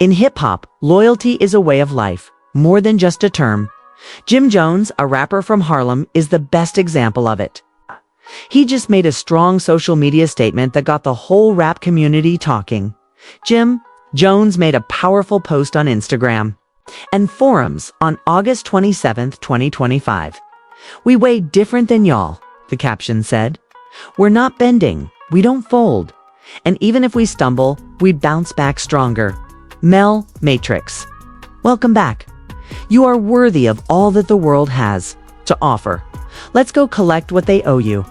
In hip-hop, loyalty is a way of life, more than just a term. Jim Jones, a rapper from Harlem, is the best example of it. He just made a strong social media statement that got the whole rap community talking. Jim Jones made a powerful post on Instagram and forums on August 27, 2025. "We way different than y'all," the caption said. "We're not bending, we don't fold. And even if we stumble, we bounce back stronger." Mel Matrix. Welcome back. You are worthy of all that the world has to offer. Let's go collect what they owe you.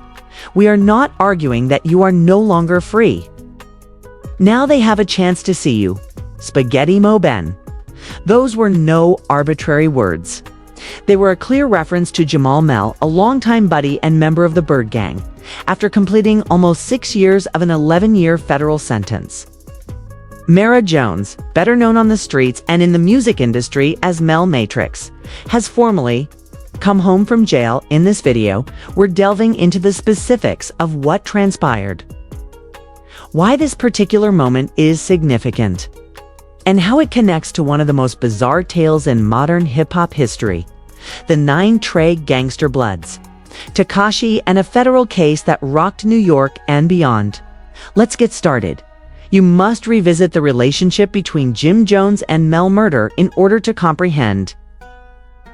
We are not arguing that you are no longer free. Now they have a chance to see you. Spaghetti Mo Ben. Those were no arbitrary words. They were a clear reference to Jamal Mel, a longtime buddy and member of the Bird Gang, after completing almost 6 years of an 11-year federal sentence. Mara Jones, better known on the streets and in the music industry as Mel Matrix, has formally come home from jail. In this video, we're delving into the specifics of what transpired, why this particular moment is significant, and how it connects to one of the most bizarre tales in modern hip-hop history, the Nine Trey gangster bloods, Tekashi, and a federal case that rocked New York and beyond. Let's get started. You must revisit the relationship between Jim Jones and Mel Murda in order to comprehend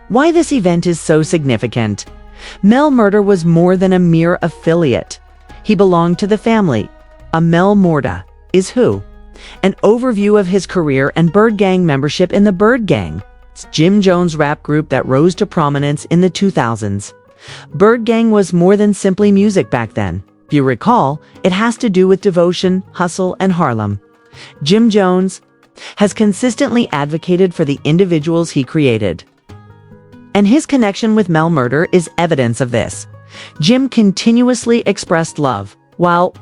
why this event is so significant. Mel Murda was more than a mere affiliate. He belonged to the family. A Mel Murda is who? An overview of his career and Bird Gang membership in the Bird Gang, Jim Jones' rap group that rose to prominence in the 2000s. Bird Gang was more than simply music back then. If you recall, it has to do with devotion, hustle, and Harlem. Jim Jones has consistently advocated for the individuals he created, and his connection with Mel Murda is evidence of this. Jim continuously expressed love, while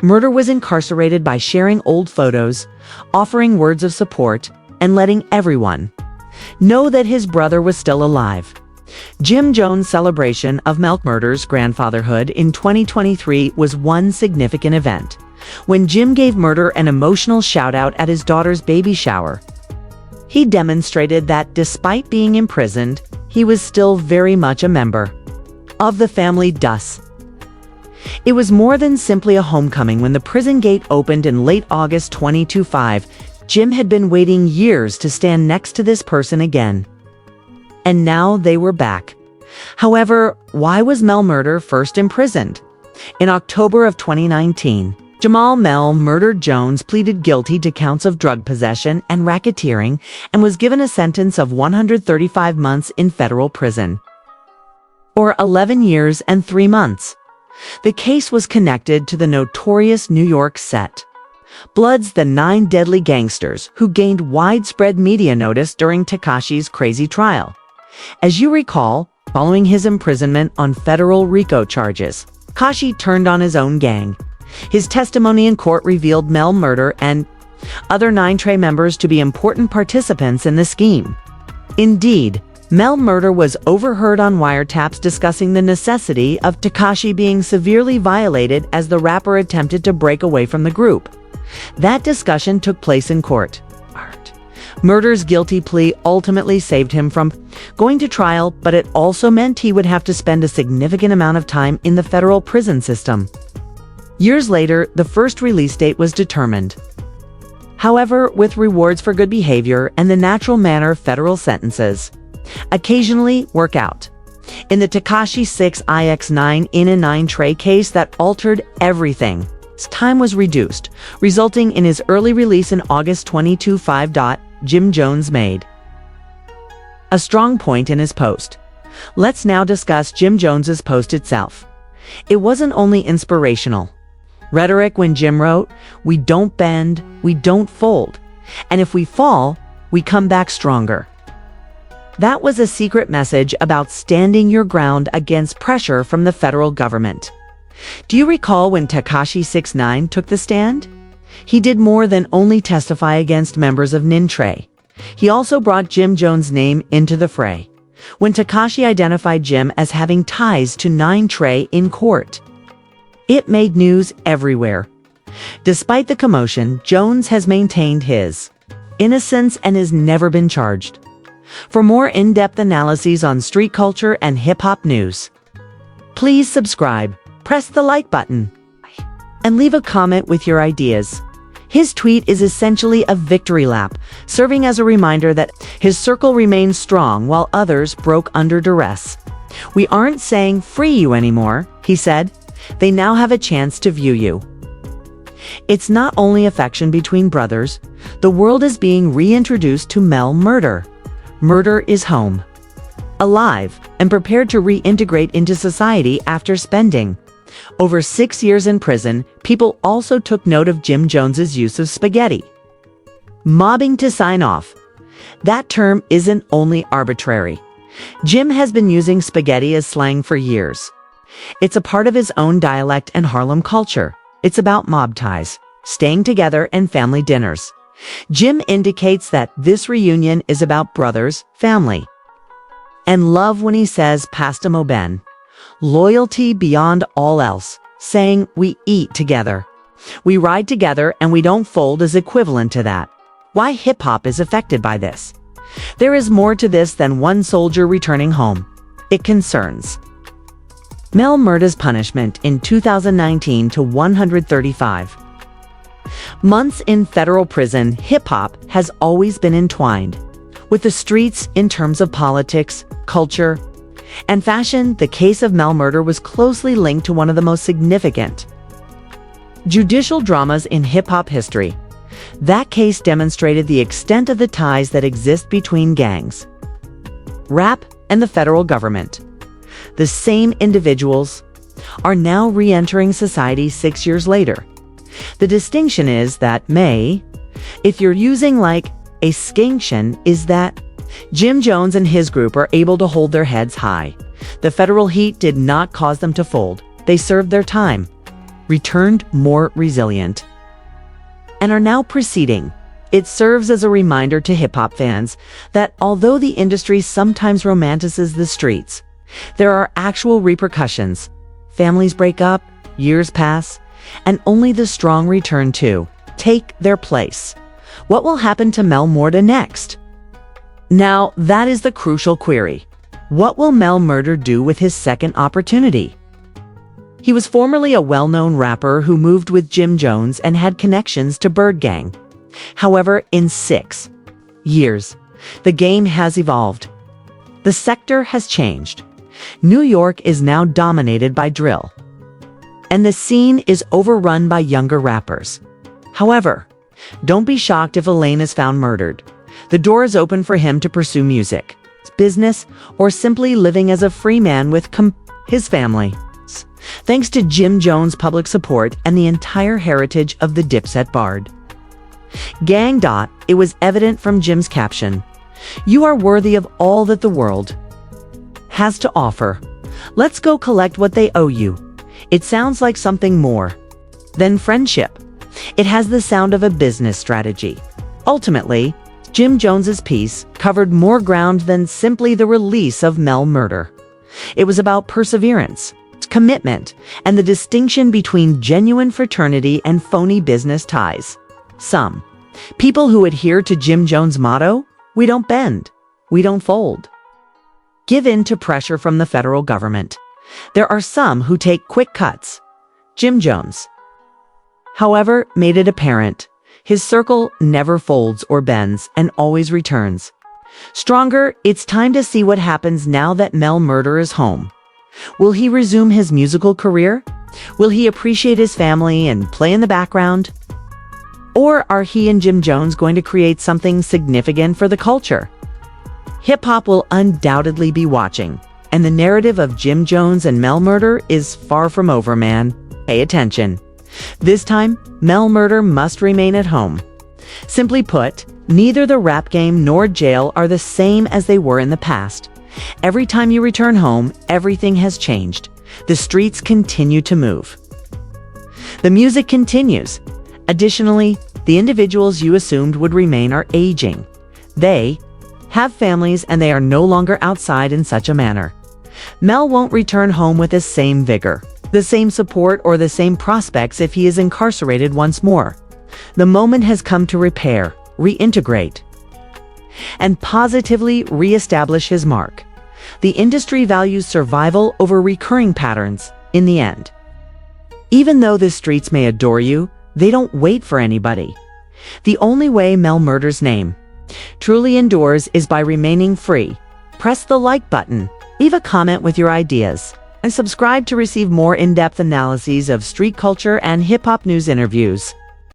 Murda was incarcerated, by sharing old photos, offering words of support, and letting everyone know that his brother was still alive. Jim Jones' celebration of Mel Murda's grandfatherhood in 2023 was one significant event, when Jim gave Murda an emotional shout-out at his daughter's baby shower. He demonstrated that despite being imprisoned, he was still very much a member of the family. Thus, it was more than simply a homecoming. When the prison gate opened in late August 2025, Jim had been waiting years to stand next to this person again. And now they were back. However, why was Mel Murda first imprisoned? In October of 2019, Jamal Mel Murda Jones pleaded guilty to counts of drug possession and racketeering and was given a sentence of 135 months in federal prison, or 11 years and 3 months. The case was connected to the notorious New York set Bloods, the 9 deadly gangsters who gained widespread media notice during Tekashi's crazy trial. As you recall, following his imprisonment on federal RICO charges, Tekashi turned on his own gang. His testimony in court revealed Mel Murda and other Nine Trey members to be important participants in the scheme. Indeed, Mel Murda was overheard on wiretaps discussing the necessity of Tekashi being severely violated as the rapper attempted to break away from the group. That discussion took place in court. Murda's guilty plea ultimately saved him from going to trial, but it also meant he would have to spend a significant amount of time in the federal prison system. Years later, the first release date was determined. However, with rewards for good behavior and the natural manner federal sentences occasionally work out. In the Tekashi 6ix9ine in a Nine Trey case that altered everything, his time was reduced, resulting in his early release in August 2025. Jim Jones made a strong point in his post. Let's now discuss Jim Jones's post itself. It wasn't only inspirational rhetoric when Jim wrote, "We don't bend, we don't fold, and if we fall, we come back stronger." That was a secret message about standing your ground against pressure from the federal government. Do you recall when Tekashi 6ix9ine took the stand? He did more than only testify against members of Nine Trey. He also brought Jim Jones' name into the fray, when Tekashi identified Jim as having ties to Nine Trey in court. It made news everywhere. Despite the commotion, Jones has maintained his innocence, and has never been charged. For more in-depth analyses on street culture and hip-hop news, please subscribe, press the like button, and leave a comment with your ideas. His tweet is essentially a victory lap, serving as a reminder that his circle remains strong while others broke under duress. "We aren't saying free you anymore," he said. "They now have a chance to view you." It's not only affection between brothers. The world is being reintroduced to Mel Murda. Murda is home, alive, and prepared to reintegrate into society after spending over 6 years in prison. People also took note of Jim Jones's use of spaghetti. Mobbing to sign off. That term isn't only arbitrary. Jim has been using spaghetti as slang for years. It's a part of his own dialect and Harlem culture. It's about mob ties, staying together, and family dinners. Jim indicates that this reunion is about brothers, family, and love when he says "Pasta mo ben," loyalty beyond all else, saying "we eat together, we ride together, and we don't fold" is equivalent to that. Why hip-hop is affected by this? There is more to this than one soldier returning home. It concerns Mel Murda's punishment in 2019 to 135 months in federal prison. Hip-hop has always been entwined with the streets in terms of politics, culture, and fashion. The case of Mel Murda was closely linked to one of the most significant judicial dramas in hip-hop history. That case demonstrated the extent of the ties that exist between gangs, rap, and the federal government. The same individuals are now re-entering society 6 years later. The distinction is that if you're using like a skanction, is that Jim Jones and his group are able to hold their heads high. The federal heat did not cause them to fold. They served their time, returned more resilient, and are now proceeding. It serves as a reminder to hip-hop fans that although the industry sometimes romanticizes the streets, there are actual repercussions. Families break up, years pass, and only the strong return to take their place. What will happen to Mel Murda next? Now, that is the crucial query. What will Mel Murda do with his second opportunity? He was formerly a well-known rapper who moved with Jim Jones and had connections to Bird Gang. However, in 6 years, the game has evolved. The sector has changed. New York is now dominated by drill, and the scene is overrun by younger rappers. However, don't be shocked if Elaine is found murdered. The door is open for him to pursue music, business, or simply living as a free man with his family. Thanks to Jim Jones' public support and the entire heritage of the Dipset Bard Gang. It was evident from Jim's caption, "You are worthy of all that the world has to offer. Let's go collect what they owe you." It sounds like something more than friendship. It has the sound of a business strategy. Ultimately, Jim Jones's piece covered more ground than simply the release of Mel Murda. It was about perseverance, commitment, and the distinction between genuine fraternity and phony business ties. Some people who adhere to Jim Jones' motto, "We don't bend, we don't fold," give in to pressure from the federal government. There are some who take quick cuts. Jim Jones, however, made it apparent his circle never folds or bends and always returns stronger. It's time to see what happens now that Mel Murda is home. Will he resume his musical career? Will he appreciate his family and play in the background? Or are he and Jim Jones going to create something significant for the culture? Hip-hop will undoubtedly be watching, and the narrative of Jim Jones and Mel Murda is far from over, man. Pay attention. This time, Mel Murda must remain at home. Simply put, neither the rap game nor jail are the same as they were in the past. Every time you return home, everything has changed. The streets continue to move. The music continues. Additionally, the individuals you assumed would remain are aging. They have families and they are no longer outside in such a manner. Mel won't return home with the same vigor, the same support, or the same prospects if he is incarcerated once more. The moment has come to repair, reintegrate, and positively re-establish his mark. The industry values survival over recurring patterns in the end. Even though the streets may adore you, they don't wait for anybody. The only way Mel Murda's name truly endures is by remaining free. Press the like button, leave a comment with your ideas, and subscribe to receive more in-depth analyses of street culture and hip-hop news interviews.